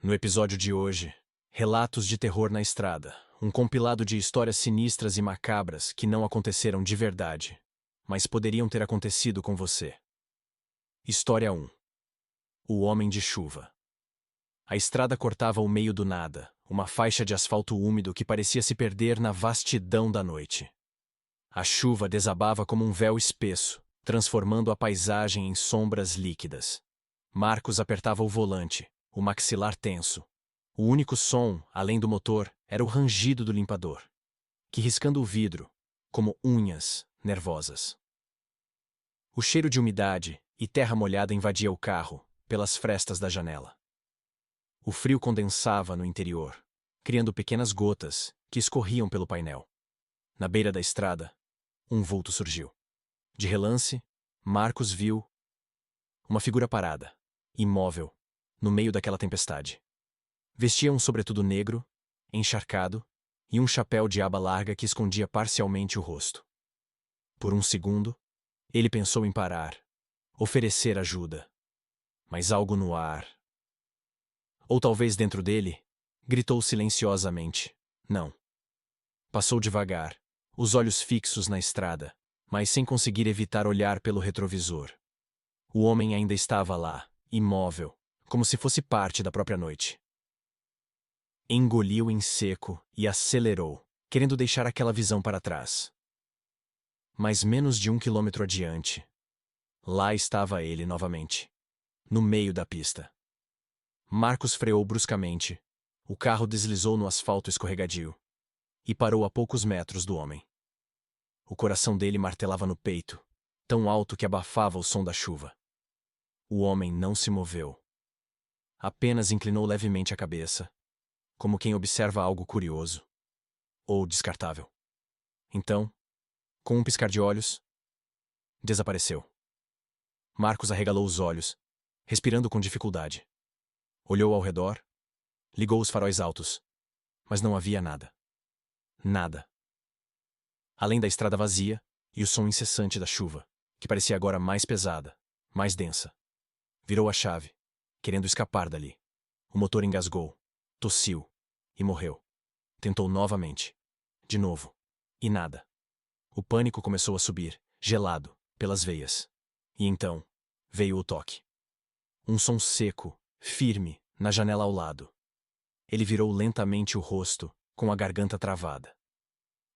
No episódio de hoje, relatos de terror na estrada, um compilado de histórias sinistras e macabras que não aconteceram de verdade, mas poderiam ter acontecido com você. História 1. O Homem de Chuva. A estrada cortava o meio do nada, uma faixa de asfalto úmido que parecia se perder na vastidão da noite. A chuva desabava como um véu espesso, transformando a paisagem em sombras líquidas. Marcos apertava o volante, o maxilar tenso. O único som, além do motor, era o rangido do limpador, que riscando o vidro, como unhas nervosas. O cheiro de umidade e terra molhada invadia o carro, pelas frestas da janela. O frio condensava no interior, criando pequenas gotas que escorriam pelo painel. Na beira da estrada, um vulto surgiu. De relance, Marcos viu uma figura parada, imóvel, no meio daquela tempestade. Vestia um sobretudo negro, encharcado, e um chapéu de aba larga que escondia parcialmente o rosto. Por um segundo, ele pensou em parar, oferecer ajuda. Mas algo no ar, ou talvez dentro dele, gritou silenciosamente: não. Passou devagar, os olhos fixos na estrada, mas sem conseguir evitar olhar pelo retrovisor. O homem ainda estava lá, imóvel, como se fosse parte da própria noite. Engoliu em seco e acelerou, querendo deixar aquela visão para trás. Mas menos de 1 quilômetro adiante, lá estava ele novamente, no meio da pista. Marcos freou bruscamente, o carro deslizou no asfalto escorregadio e parou a poucos metros do homem. O coração dele martelava no peito, tão alto que abafava o som da chuva. O homem não se moveu. Apenas inclinou levemente a cabeça, como quem observa algo curioso ou descartável. Então, com um piscar de olhos, desapareceu. Marcos arregalou os olhos, respirando com dificuldade. Olhou ao redor, ligou os faróis altos, mas não havia nada. Nada. Além da estrada vazia e o som incessante da chuva, que parecia agora mais pesada, mais densa. Virou a chave, querendo escapar dali. O motor engasgou, tossiu e morreu. Tentou novamente. De novo. E nada. O pânico começou a subir, gelado, pelas veias. E então, veio o toque. Um som seco, firme, na janela ao lado. Ele virou lentamente o rosto, com a garganta travada.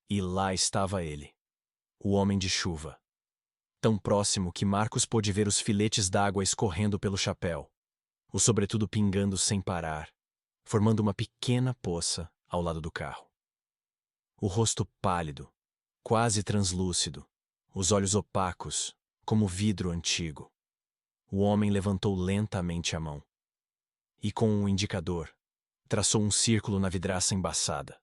E lá estava ele. O Homem de Chuva. Tão próximo que Marcos pôde ver os filetes d'água escorrendo pelo chapéu. O sobretudo pingando sem parar, formando uma pequena poça ao lado do carro. O rosto pálido, quase translúcido, os olhos opacos, como vidro antigo. O homem levantou lentamente a mão. E com um indicador, traçou um círculo na vidraça embaçada.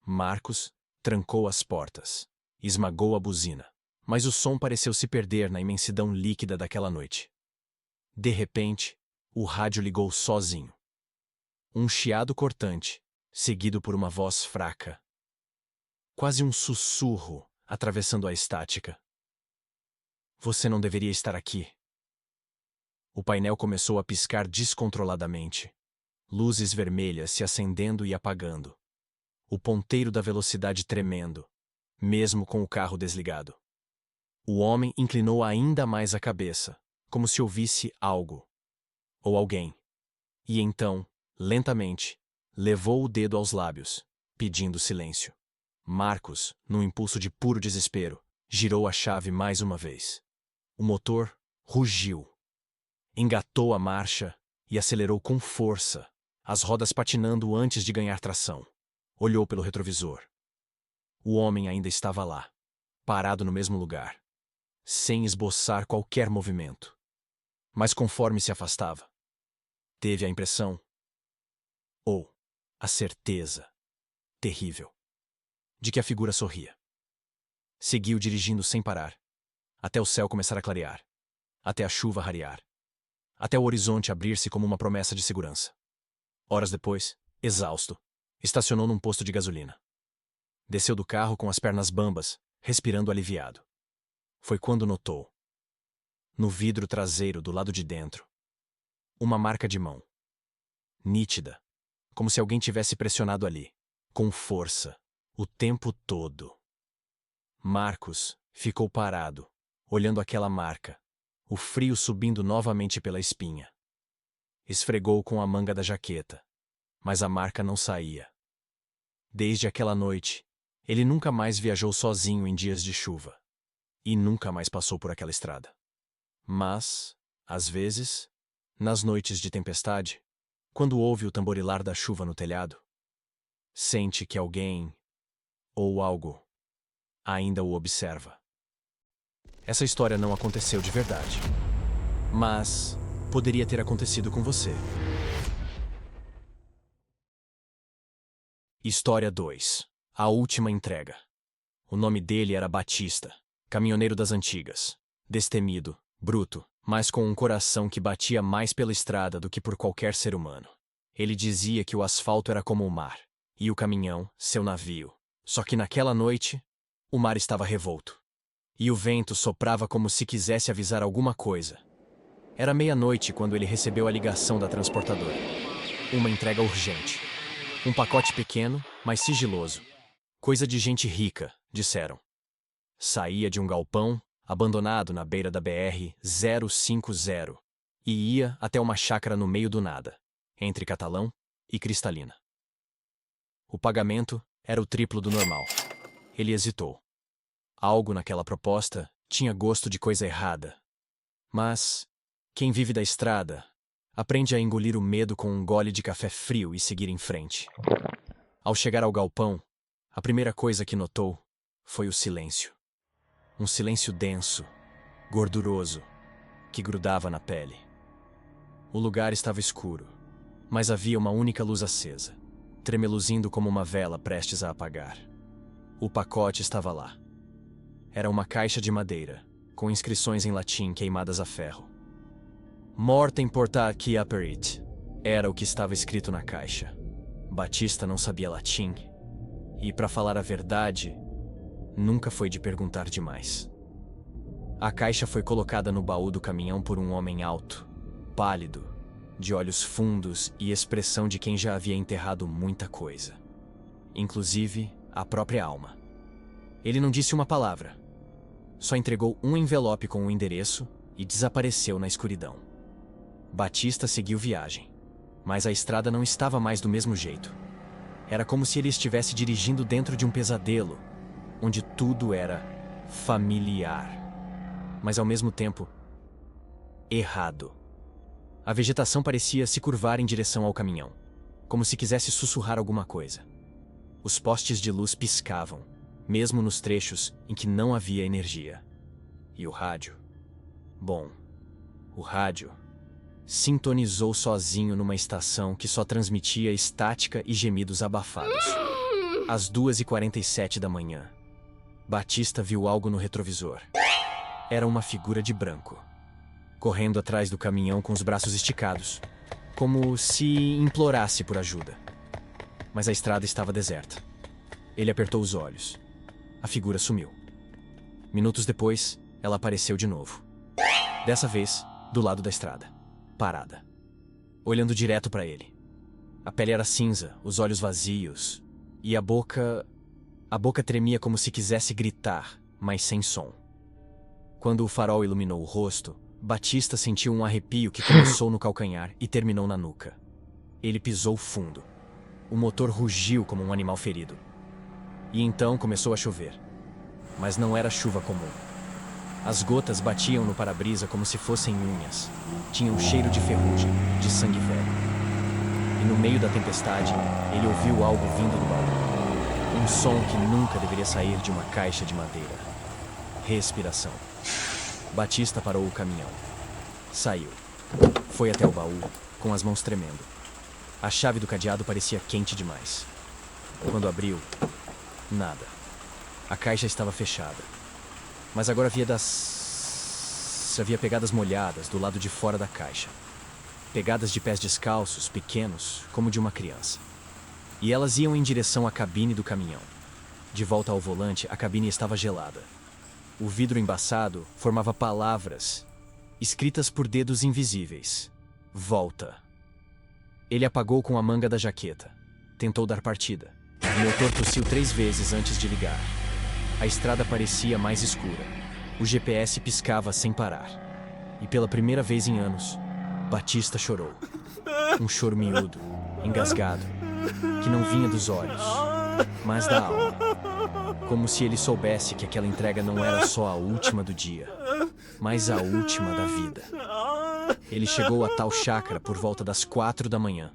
Marcos trancou as portas, esmagou a buzina, mas o som pareceu se perder na imensidão líquida daquela noite. De repente, o rádio ligou sozinho. Um chiado cortante, seguido por uma voz fraca. Quase um sussurro atravessando a estática. Você não deveria estar aqui. O painel começou a piscar descontroladamente. Luzes vermelhas se acendendo e apagando. O ponteiro da velocidade tremendo, mesmo com o carro desligado. O homem inclinou ainda mais a cabeça, como se ouvisse algo. Ou alguém. E então, lentamente, levou o dedo aos lábios, pedindo silêncio. Marcos, num impulso de puro desespero, girou a chave mais uma vez. O motor rugiu. Engatou a marcha e acelerou com força, as rodas patinando antes de ganhar tração. Olhou pelo retrovisor. O homem ainda estava lá, parado no mesmo lugar, sem esboçar qualquer movimento. Mas conforme se afastava, teve a impressão, ou a certeza, terrível, de que a figura sorria. Seguiu dirigindo sem parar, até o céu começar a clarear, até a chuva rarear, até o horizonte abrir-se como uma promessa de segurança. Horas depois, exausto, estacionou num posto de gasolina. Desceu do carro com as pernas bambas, respirando aliviado. Foi quando notou, no vidro traseiro do lado de dentro, uma marca de mão. nítida, como se alguém tivesse pressionado ali, com força, o tempo todo. Marcos ficou parado, olhando aquela marca, o frio subindo novamente pela espinha. Esfregou com a manga da jaqueta, mas a marca não saía. Desde aquela noite, ele nunca mais viajou sozinho em dias de chuva. E nunca mais passou por aquela estrada. Mas, às vezes, nas noites de tempestade, quando ouve o tamborilar da chuva no telhado, sente que alguém, ou algo, ainda o observa. Essa história não aconteceu de verdade, mas poderia ter acontecido com você. História 2. A última entrega. O nome dele era Batista, caminhoneiro das antigas, destemido, bruto, mas com um coração que batia mais pela estrada do que por qualquer ser humano. Ele dizia que o asfalto era como o mar, e o caminhão, seu navio. Só que naquela noite, o mar estava revolto. E o vento soprava como se quisesse avisar alguma coisa. Era meia-noite quando ele recebeu a ligação da transportadora. Uma entrega urgente. Um pacote pequeno, mas sigiloso. Coisa de gente rica, disseram. Saía de um galpão, abandonado na beira da BR-050, e ia até uma chácara no meio do nada, entre Catalão e Cristalina. O pagamento era o triplo do normal. Ele hesitou. Algo naquela proposta tinha gosto de coisa errada. Mas quem vive da estrada aprende a engolir o medo com um gole de café frio e seguir em frente. Ao chegar ao galpão, a primeira coisa que notou foi o silêncio. Um silêncio denso, gorduroso, que grudava na pele. O lugar estava escuro, mas havia uma única luz acesa, tremeluzindo como uma vela prestes a apagar. O pacote estava lá. Era uma caixa de madeira, com inscrições em latim queimadas a ferro. Mortem porta qui aperit. Era o que estava escrito na caixa. Batista não sabia latim. E, para falar a verdade, nunca foi de perguntar demais. A caixa foi colocada no baú do caminhão por um homem alto, pálido, de olhos fundos e expressão de quem já havia enterrado muita coisa. Inclusive, a própria alma. Ele não disse uma palavra. Só entregou um envelope com o endereço e desapareceu na escuridão. Batista seguiu viagem, mas a estrada não estava mais do mesmo jeito. Era como se ele estivesse dirigindo dentro de um pesadelo, onde tudo era familiar, mas ao mesmo tempo errado. A vegetação parecia se curvar em direção ao caminhão, como se quisesse sussurrar alguma coisa. Os postes de luz piscavam, mesmo nos trechos em que não havia energia. E o rádio? Bom, o rádio sintonizou sozinho numa estação que só transmitia estática e gemidos abafados. Às 2h47 da manhã, Batista viu algo no retrovisor. Era uma figura de branco, correndo atrás do caminhão com os braços esticados, como se implorasse por ajuda. Mas a estrada estava deserta. Ele apertou os olhos. A figura sumiu. Minutos depois, ela apareceu de novo. Dessa vez, do lado da estrada, parada, olhando direto para ele. A pele era cinza, os olhos vazios, e a boca tremia como se quisesse gritar, mas sem som. Quando o farol iluminou o rosto, Batista sentiu um arrepio que começou no calcanhar e terminou na nuca. Ele pisou fundo. O motor rugiu como um animal ferido. E então começou a chover. Mas não era chuva comum. As gotas batiam no para-brisa como se fossem unhas. Tinham cheiro de ferrugem, de sangue velho. E no meio da tempestade, ele ouviu algo vindo do baú. Um som que nunca deveria sair de uma caixa de madeira. Respiração. Batista parou o caminhão. Saiu. Foi até o baú, com as mãos tremendo. A chave do cadeado parecia quente demais. Quando abriu, nada. A caixa estava fechada. Mas agora havia pegadas molhadas do lado de fora da caixa. Pegadas de pés descalços, pequenos, como de uma criança. E elas iam em direção à cabine do caminhão. De volta ao volante, a cabine estava gelada. O vidro embaçado formava palavras, escritas por dedos invisíveis. Volta. Ele apagou com a manga da jaqueta. Tentou dar partida. O motor tossiu 3 vezes antes de ligar. A estrada parecia mais escura. O GPS piscava sem parar. E pela primeira vez em anos, Batista chorou. Um choro miúdo, engasgado, que não vinha dos olhos, mas da alma. Como se ele soubesse que aquela entrega não era só a última do dia, mas a última da vida. Ele chegou a tal chácara por volta das 4 da manhã.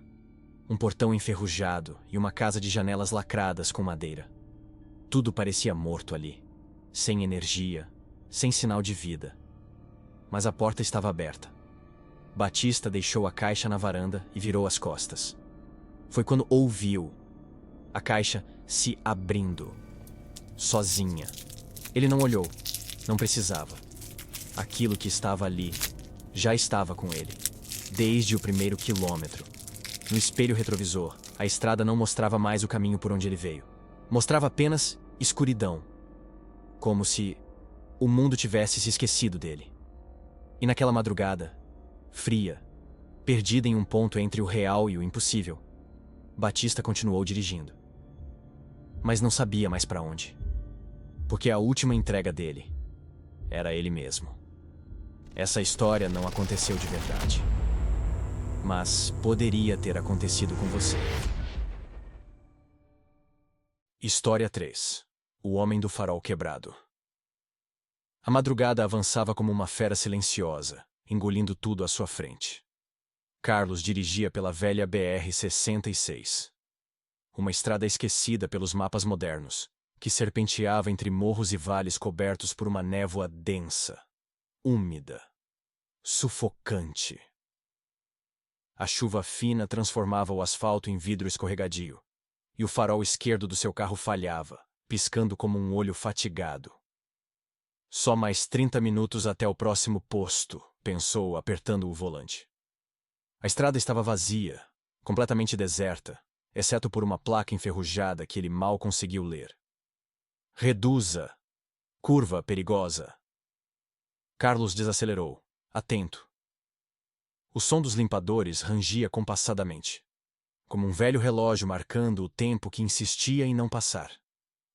Um portão enferrujado e uma casa de janelas lacradas com madeira. Tudo parecia morto ali, sem energia, sem sinal de vida. Mas a porta estava aberta. Batista deixou a caixa na varanda e virou as costas. Foi quando ouviu a caixa se abrindo, sozinha. Ele não olhou, não precisava. Aquilo que estava ali já estava com ele, desde o primeiro quilômetro. No espelho retrovisor, a estrada não mostrava mais o caminho por onde ele veio. Mostrava apenas escuridão, como se o mundo tivesse se esquecido dele. E naquela madrugada, fria, perdida em um ponto entre o real e o impossível, Batista continuou dirigindo. Mas não sabia mais para onde. Porque a última entrega dele era ele mesmo. Essa história não aconteceu de verdade. Mas poderia ter acontecido com você. História 3. O Homem do Farol Quebrado. A madrugada avançava como uma fera silenciosa, engolindo tudo à sua frente. Carlos dirigia pela velha BR-66. Uma estrada esquecida pelos mapas modernos, que serpenteava entre morros e vales cobertos por uma névoa densa, úmida, sufocante. A chuva fina transformava o asfalto em vidro escorregadio, e o farol esquerdo do seu carro falhava, piscando como um olho fatigado. Só mais 30 minutos até o próximo posto, pensou, apertando o volante. A estrada estava vazia, completamente deserta, exceto por uma placa enferrujada que ele mal conseguiu ler. Reduza. Curva perigosa. Carlos desacelerou, atento. O som dos limpadores rangia compassadamente, como um velho relógio marcando o tempo que insistia em não passar.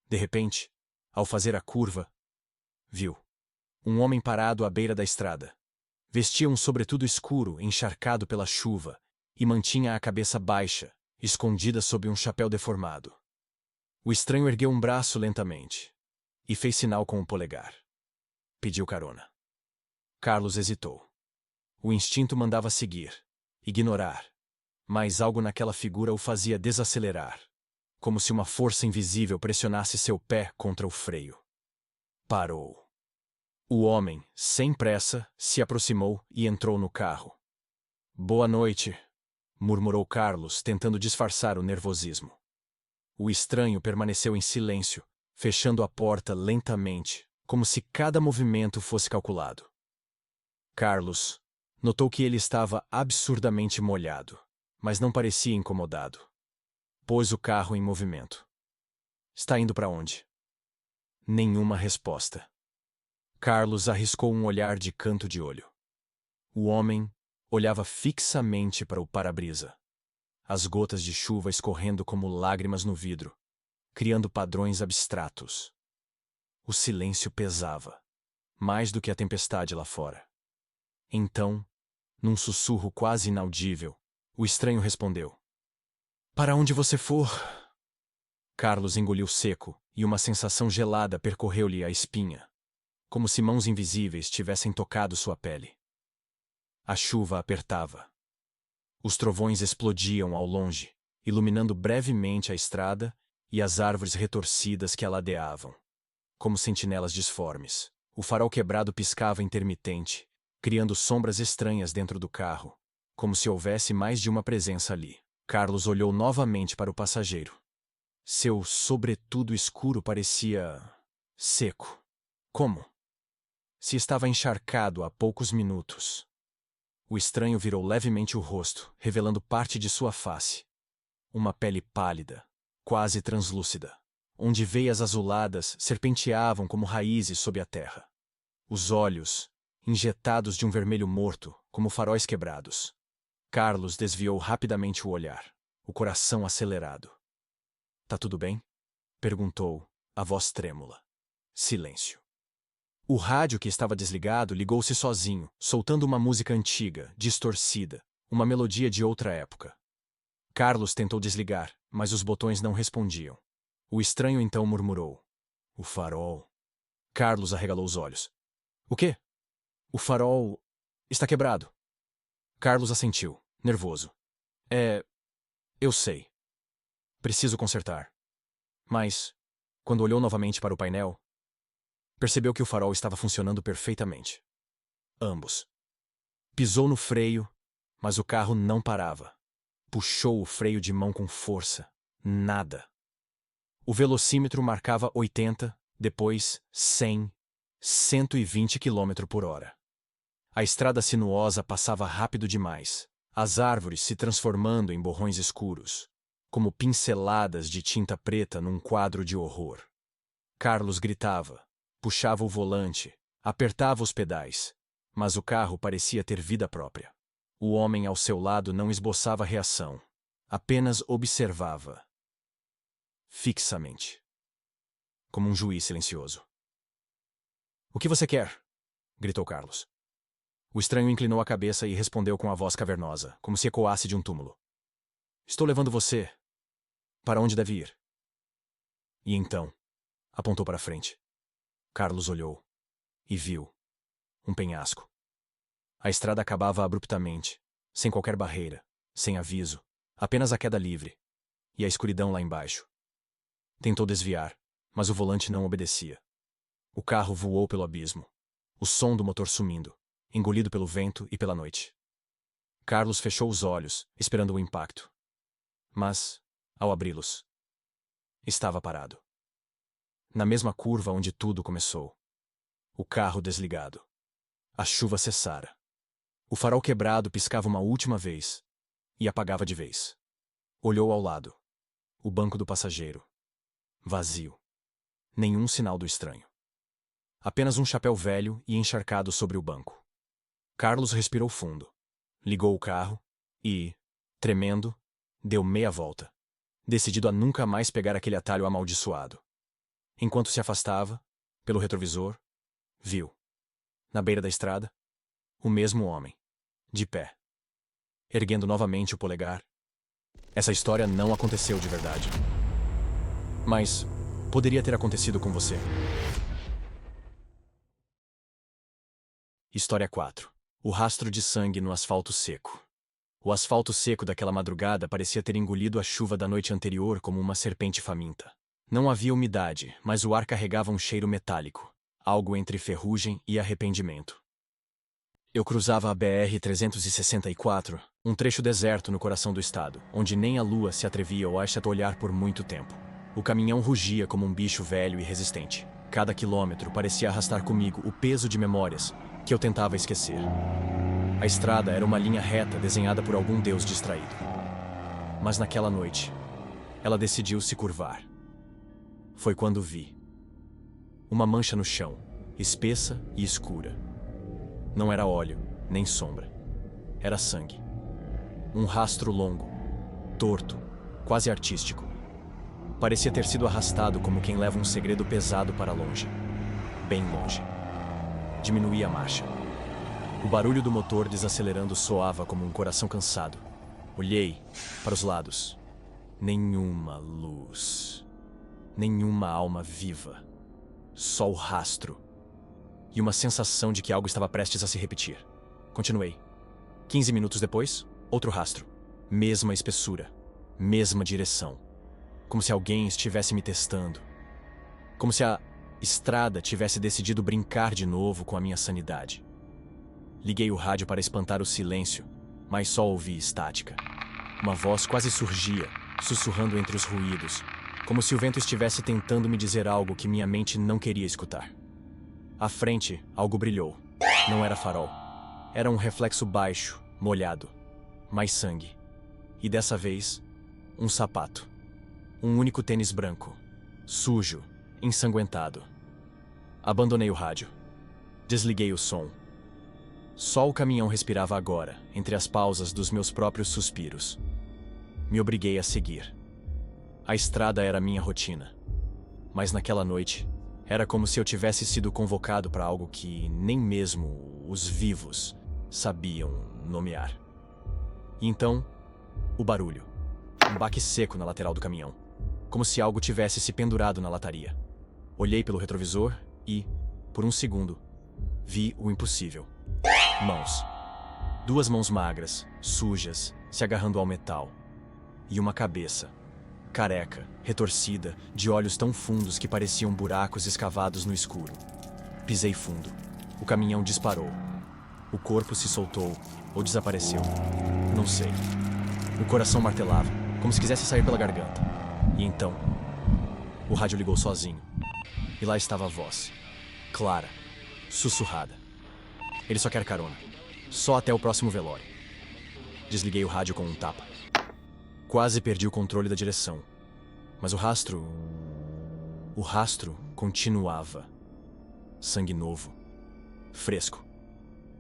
De repente, ao fazer a curva, viu um homem parado à beira da estrada. Vestia um sobretudo escuro, encharcado pela chuva, e mantinha a cabeça baixa, escondida sob um chapéu deformado. O estranho ergueu um braço lentamente e fez sinal com o polegar. Pediu carona. Carlos hesitou. O instinto mandava seguir, ignorar, mas algo naquela figura o fazia desacelerar, como se uma força invisível pressionasse seu pé contra o freio. Parou. O homem, sem pressa, se aproximou e entrou no carro. Boa noite, murmurou Carlos, tentando disfarçar o nervosismo. O estranho permaneceu em silêncio, fechando a porta lentamente, como se cada movimento fosse calculado. Carlos notou que ele estava absurdamente molhado, mas não parecia incomodado. Pôs o carro em movimento. Está indo para onde? Nenhuma resposta. Carlos arriscou um olhar de canto de olho. O homem olhava fixamente para o para-brisa, as gotas de chuva escorrendo como lágrimas no vidro, criando padrões abstratos. O silêncio pesava, mais do que a tempestade lá fora. Então, num sussurro quase inaudível, o estranho respondeu: "Para onde você for?" Carlos engoliu seco e uma sensação gelada percorreu-lhe a espinha, como se mãos invisíveis tivessem tocado sua pele. A chuva apertava. Os trovões explodiam ao longe, iluminando brevemente a estrada e as árvores retorcidas que a ladeavam, como sentinelas disformes. O farol quebrado piscava intermitente, criando sombras estranhas dentro do carro, como se houvesse mais de uma presença ali. Carlos olhou novamente para o passageiro. Seu sobretudo escuro parecia seco. Como? Se estava encharcado há poucos minutos. O estranho virou levemente o rosto, revelando parte de sua face. Uma pele pálida, quase translúcida, onde veias azuladas serpenteavam como raízes sob a terra. Os olhos, injetados de um vermelho morto, como faróis quebrados. Carlos desviou rapidamente o olhar, o coração acelerado. Tá tudo bem? Perguntou, a voz trêmula. Silêncio. O rádio que estava desligado ligou-se sozinho, soltando uma música antiga, distorcida, uma melodia de outra época. Carlos tentou desligar, mas os botões não respondiam. O estranho então murmurou. O farol. Carlos arregalou os olhos. O quê? O farol está quebrado. Carlos assentiu, nervoso. Eu sei. Preciso consertar. Mas, quando olhou novamente para o painel, percebeu que o farol estava funcionando perfeitamente. Ambos. Pisou no freio, mas o carro não parava. Puxou o freio de mão com força. Nada. O velocímetro marcava 80, depois 100, 120 km/h. A estrada sinuosa passava rápido demais, as árvores se transformando em borrões escuros, como pinceladas de tinta preta num quadro de horror. Carlos gritava, puxava o volante, apertava os pedais, mas o carro parecia ter vida própria. O homem ao seu lado não esboçava reação, apenas observava. Fixamente. Como um juiz silencioso. O que você quer? Gritou Carlos. O estranho inclinou a cabeça e respondeu com a voz cavernosa, como se ecoasse de um túmulo. Estou levando você. Para onde deve ir? E então? Apontou para frente. Carlos olhou. E viu. Um penhasco. A estrada acabava abruptamente, sem qualquer barreira, sem aviso, apenas a queda livre. E a escuridão lá embaixo. Tentou desviar, mas o volante não obedecia. O carro voou pelo abismo, o som do motor sumindo, engolido pelo vento e pela noite. Carlos fechou os olhos, esperando o impacto. Mas, ao abri-los, estava parado. Na mesma curva onde tudo começou. O carro desligado. A chuva cessara. O farol quebrado piscava uma última vez e apagava de vez. Olhou ao lado. O banco do passageiro. Vazio. Nenhum sinal do estranho. Apenas um chapéu velho e encharcado sobre o banco. Carlos respirou fundo. Ligou o carro e, tremendo, deu meia volta, decidido a nunca mais pegar aquele atalho amaldiçoado. Enquanto se afastava, pelo retrovisor, viu, na beira da estrada, o mesmo homem, de pé, erguendo novamente o polegar. Essa história não aconteceu de verdade. Mas poderia ter acontecido com você. História 4. O rastro de sangue no asfalto seco. O asfalto seco daquela madrugada parecia ter engolido a chuva da noite anterior como uma serpente faminta. Não havia umidade, mas o ar carregava um cheiro metálico, algo entre ferrugem e arrependimento. Eu cruzava a BR-364, um trecho deserto no coração do estado, onde nem a lua se atrevia a chatolhar por muito tempo. O caminhão rugia como um bicho velho e resistente. Cada quilômetro parecia arrastar comigo o peso de memórias que eu tentava esquecer. A estrada era uma linha reta desenhada por algum deus distraído. Mas naquela noite, ela decidiu se curvar. Foi quando vi. Uma mancha no chão, espessa e escura. Não era óleo, nem sombra. Era sangue. Um rastro longo, torto, quase artístico. Parecia ter sido arrastado como quem leva um segredo pesado para longe. Bem longe. Diminuí a marcha. O barulho do motor desacelerando soava como um coração cansado. Olhei para os lados. Nenhuma luz. Nenhuma alma viva. Só o rastro. E uma sensação de que algo estava prestes a se repetir. Continuei. 15 minutos depois, outro rastro. Mesma espessura. Mesma direção. Como se alguém estivesse me testando. Como se a estrada tivesse decidido brincar de novo com a minha sanidade. Liguei o rádio para espantar o silêncio, mas só ouvi estática. Uma voz quase surgia, sussurrando entre os ruídos, como se o vento estivesse tentando me dizer algo que minha mente não queria escutar. À frente, algo brilhou. Não era farol. Era um reflexo baixo, molhado. Mais sangue. E dessa vez, um sapato. Um único tênis branco. Sujo, ensanguentado. Abandonei o rádio. Desliguei o som. Só o caminhão respirava agora, entre as pausas dos meus próprios suspiros. Me obriguei a seguir. A estrada era minha rotina. Mas naquela noite, era como se eu tivesse sido convocado para algo que nem mesmo os vivos sabiam nomear. E então, o barulho. Um baque seco na lateral do caminhão, como se algo tivesse se pendurado na lataria. Olhei pelo retrovisor e, por um segundo, vi o impossível. Mãos. 2 mãos magras, sujas, se agarrando ao metal. E uma cabeça, careca, retorcida, de olhos tão fundos que pareciam buracos escavados no escuro. Pisei fundo. O caminhão disparou. O corpo se soltou ou desapareceu. Não sei. O coração martelava, como se quisesse sair pela garganta. E então, o rádio ligou sozinho. E lá estava a voz, clara, sussurrada. Ele só quer carona. Só até o próximo velório. Desliguei o rádio com um tapa. Quase perdi o controle da direção. Mas o rastro continuava. Sangue novo. Fresco.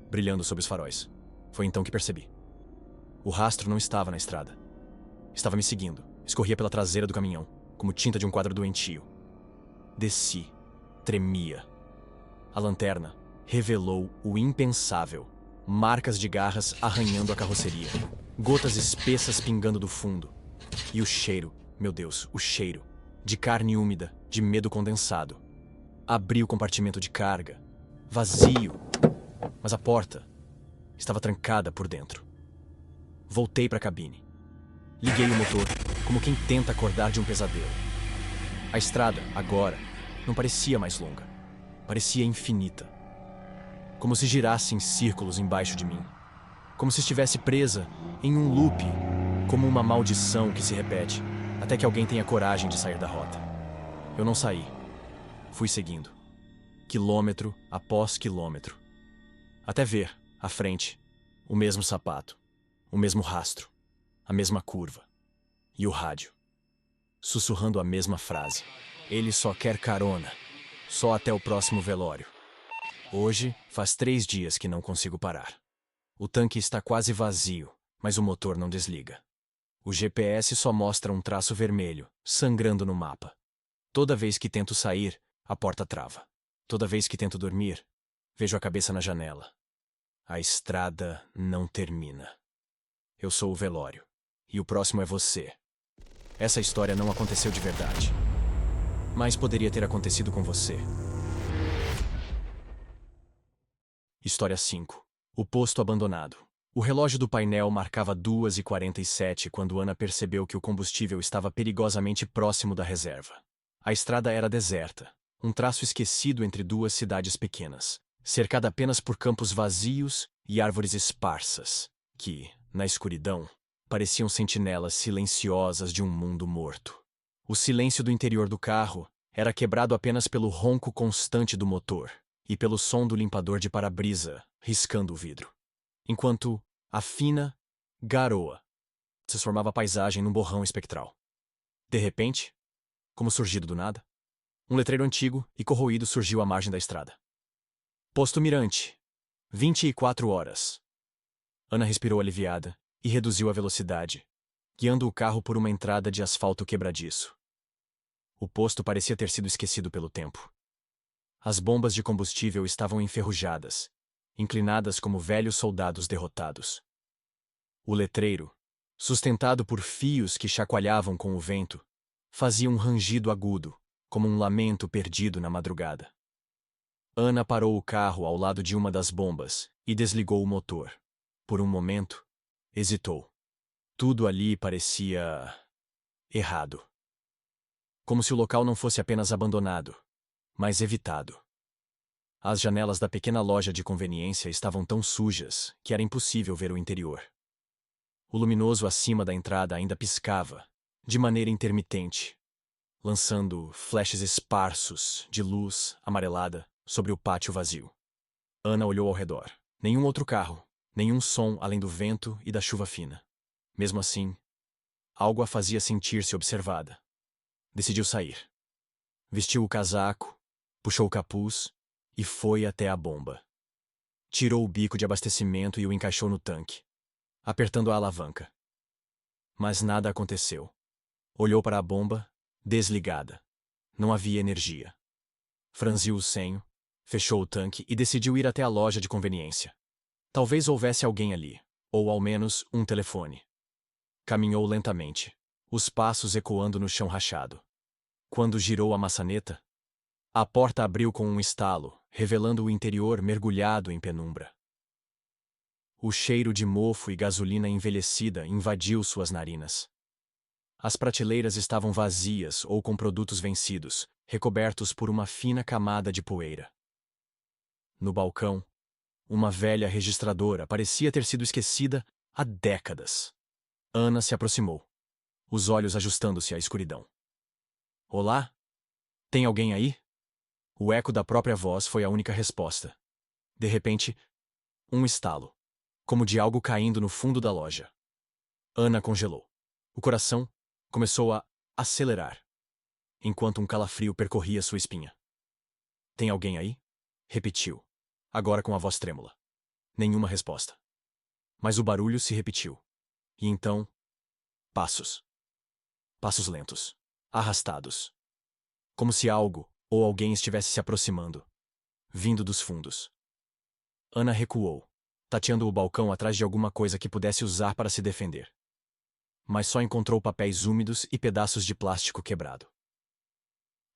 Brilhando sob os faróis. Foi então que percebi. O rastro não estava na estrada. Estava me seguindo. Escorria pela traseira do caminhão, como tinta de um quadro doentio. Desci. Tremia. A lanterna revelou o impensável. Marcas de garras arranhando a carroceria. Gotas espessas pingando do fundo. E o cheiro, meu Deus, o cheiro. De carne úmida, de medo condensado. Abri o compartimento de carga. Vazio. Mas a porta estava trancada por dentro. Voltei para a cabine. Liguei o motor, como quem tenta acordar de um pesadelo. A estrada, agora, não parecia mais longa. Parecia infinita. Como se girasse em círculos embaixo de mim. Como se estivesse presa em um loop, como uma maldição que se repete, até que alguém tenha coragem de sair da rota. Eu não saí. Fui seguindo. Quilômetro após quilômetro. Até ver, à frente, o mesmo sapato, o mesmo rastro, a mesma curva. E o rádio, sussurrando a mesma frase. Ele só quer carona. Só até o próximo velório. Hoje, faz 3 dias que não consigo parar. O tanque está quase vazio, mas o motor não desliga. O GPS só mostra um traço vermelho, sangrando no mapa. Toda vez que tento sair, a porta trava. Toda vez que tento dormir, vejo a cabeça na janela. A estrada não termina. Eu sou o velório. E o próximo é você. Essa história não aconteceu de verdade. Mas poderia ter acontecido com você. História 5. O posto abandonado. O relógio do painel marcava 2h47 quando Ana percebeu que o combustível estava perigosamente próximo da reserva. A estrada era deserta, um traço esquecido entre 2 cidades pequenas, cercada apenas por campos vazios e árvores esparsas, que, na escuridão, pareciam sentinelas silenciosas de um mundo morto. O silêncio do interior do carro era quebrado apenas pelo ronco constante do motor e pelo som do limpador de para-brisa riscando o vidro. Enquanto a fina garoa transformava a paisagem num borrão espectral. De repente, como surgido do nada, um letreiro antigo e corroído surgiu à margem da estrada. Posto Mirante, 24 horas. Ana respirou aliviada e reduziu a velocidade, guiando o carro por uma entrada de asfalto quebradiço. O posto parecia ter sido esquecido pelo tempo. As bombas de combustível estavam enferrujadas, inclinadas como velhos soldados derrotados. O letreiro, sustentado por fios que chacoalhavam com o vento, fazia um rangido agudo, como um lamento perdido na madrugada. Ana parou o carro ao lado de uma das bombas e desligou o motor. Por um momento, hesitou. Tudo ali parecia errado. Como se o local não fosse apenas abandonado, mas evitado. As janelas da pequena loja de conveniência estavam tão sujas que era impossível ver o interior. O luminoso acima da entrada ainda piscava, de maneira intermitente, lançando flashes esparsos de luz amarelada sobre o pátio vazio. Ana olhou ao redor. Nenhum outro carro, nenhum som além do vento e da chuva fina. Mesmo assim, algo a fazia sentir-se observada. Decidiu sair. Vestiu o casaco, puxou o capuz e foi até a bomba. Tirou o bico de abastecimento e o encaixou no tanque, apertando a alavanca. Mas nada aconteceu. Olhou para a bomba, desligada. Não havia energia. Franziu o senho, fechou o tanque e decidiu ir até a loja de conveniência. Talvez houvesse alguém ali, ou ao menos um telefone. Caminhou lentamente, os passos ecoando no chão rachado. Quando girou a maçaneta, a porta abriu com um estalo, revelando o interior mergulhado em penumbra. O cheiro de mofo e gasolina envelhecida invadiu suas narinas. As prateleiras estavam vazias ou com produtos vencidos, recobertos por uma fina camada de poeira. No balcão, uma velha registradora parecia ter sido esquecida há décadas. Ana se aproximou, os olhos ajustando-se à escuridão. Olá? Tem alguém aí? O eco da própria voz foi a única resposta. De repente, um estalo, como de algo caindo no fundo da loja. Ana congelou. O coração começou a acelerar, enquanto um calafrio percorria sua espinha. Tem alguém aí? Repetiu, agora com a voz trêmula. Nenhuma resposta. Mas o barulho se repetiu. E então, passos. Passos lentos, arrastados. Como se algo ou alguém estivesse se aproximando, vindo dos fundos. Ana recuou, tateando o balcão atrás de alguma coisa que pudesse usar para se defender. Mas só encontrou papéis úmidos e pedaços de plástico quebrado.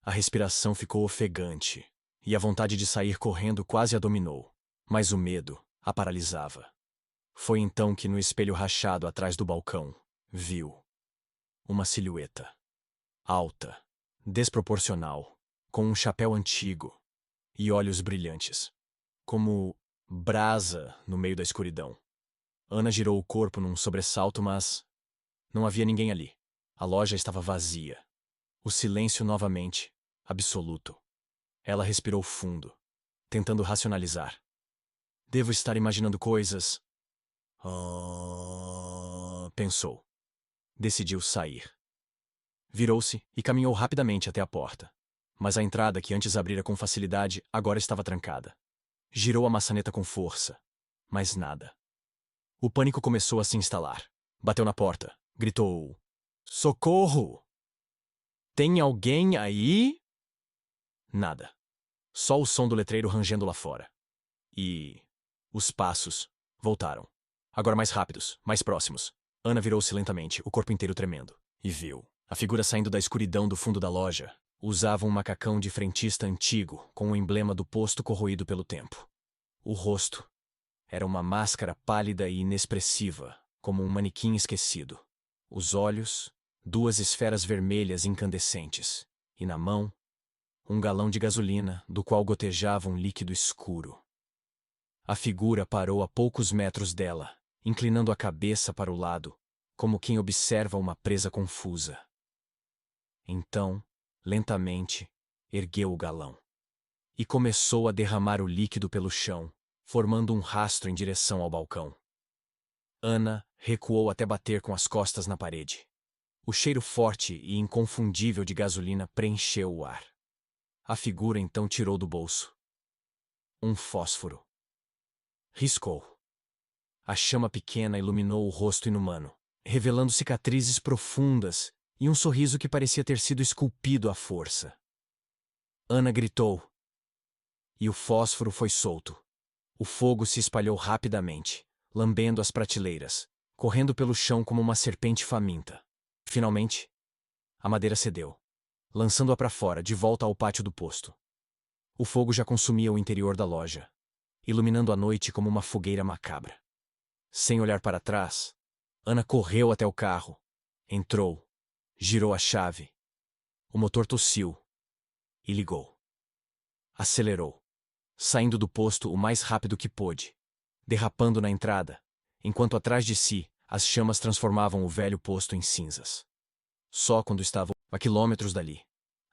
A respiração ficou ofegante, e a vontade de sair correndo quase a dominou, mas o medo a paralisava. Foi então que no espelho rachado atrás do balcão, viu uma silhueta. Alta, desproporcional, com um chapéu antigo e olhos brilhantes, como brasa no meio da escuridão. Ana girou o corpo num sobressalto, mas não havia ninguém ali. A loja estava vazia. O silêncio novamente, absoluto. Ela respirou fundo, tentando racionalizar. Devo estar imaginando coisas. Pensou. Decidiu sair. Virou-se e caminhou rapidamente até a porta. Mas a entrada, que antes abrira com facilidade, agora estava trancada. Girou a maçaneta com força, mas nada. O pânico começou a se instalar. Bateu na porta, gritou: Socorro! Tem alguém aí? Nada. Só o som do letreiro rangendo lá fora. E os passos voltaram. Agora mais rápidos, mais próximos. Ana virou-se lentamente, o corpo inteiro tremendo, e viu a figura saindo da escuridão do fundo da loja. Usava um macacão de frentista antigo, com o emblema do posto corroído pelo tempo. O rosto era uma máscara pálida e inexpressiva, como um manequim esquecido. Os olhos, duas esferas vermelhas incandescentes, e na mão, um galão de gasolina, do qual gotejava um líquido escuro. A figura parou a poucos metros dela, inclinando a cabeça para o lado, como quem observa uma presa confusa. Então, lentamente, ergueu o galão e começou a derramar o líquido pelo chão, formando um rastro em direção ao balcão. Ana recuou até bater com as costas na parede. O cheiro forte e inconfundível de gasolina preencheu o ar. A figura então tirou do bolso um fósforo. Riscou. A chama pequena iluminou o rosto inumano, revelando cicatrizes profundas e um sorriso que parecia ter sido esculpido à força. Ana gritou. E o fósforo foi solto. O fogo se espalhou rapidamente, lambendo as prateleiras, correndo pelo chão como uma serpente faminta. Finalmente, a madeira cedeu, lançando-a para fora, de volta ao pátio do posto. O fogo já consumia o interior da loja, iluminando a noite como uma fogueira macabra. Sem olhar para trás, Ana correu até o carro, entrou, girou a chave. O motor tossiu e ligou. Acelerou, saindo do posto o mais rápido que pôde, derrapando na entrada, enquanto atrás de si as chamas transformavam o velho posto em cinzas. Só quando estavam a quilômetros dali,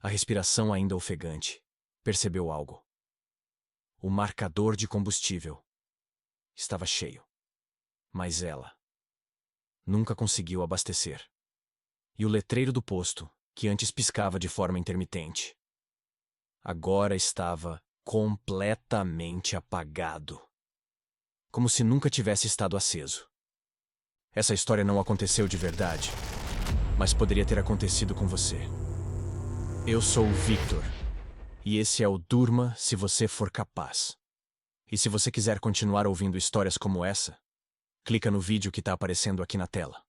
a respiração ainda ofegante, percebeu algo. O marcador de combustível estava cheio. Mas ela nunca conseguiu abastecer. E o letreiro do posto, que antes piscava de forma intermitente, agora estava completamente apagado. como se nunca tivesse estado aceso. Essa história não aconteceu de verdade, mas poderia ter acontecido com você. Eu sou o Victor, e esse é o Durma se você for capaz. E se você quiser continuar ouvindo histórias como essa, clica no vídeo que está aparecendo aqui na tela.